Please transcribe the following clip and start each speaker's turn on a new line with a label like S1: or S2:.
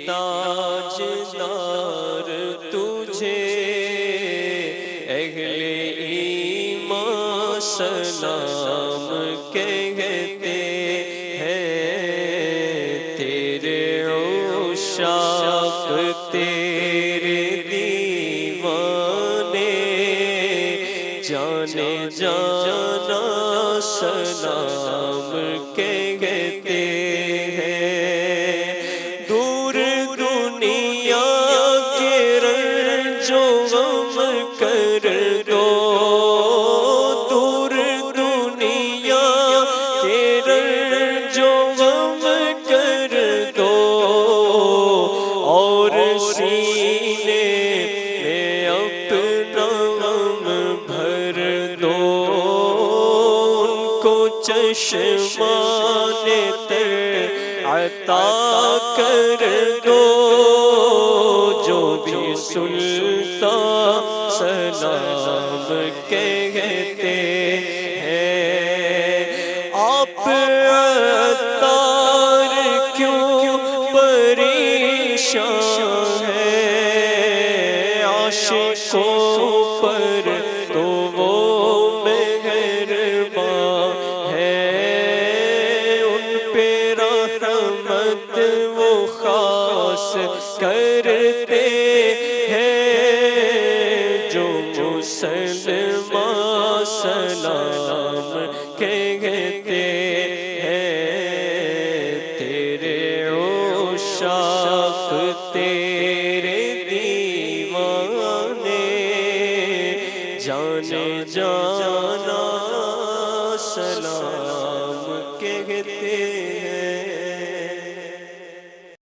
S1: تاجدار تجھے اہل ایمان سلام کہتے ہیں، تیرے عشاق تیرے دیوانے جانے جانا سلام کہتے ہیں، دور دنیا کے رنج و غم کر دو، دور دنیا کے رنج و غم کر دو، اور سینے میں اپنا غم بھر دو، ان کو چشمان تر عطا کر دو، جو بھی سلطان سلام کہتے ہیں، آپ عطار کیوں پریشان ہیں، عاشقوں پر تو وہ مہربان ہے، ان پہ رحمت وہ خاص کرتے ہیں، جو مسلمان سلام کہتے ہیں، تیرے عشاق تیرے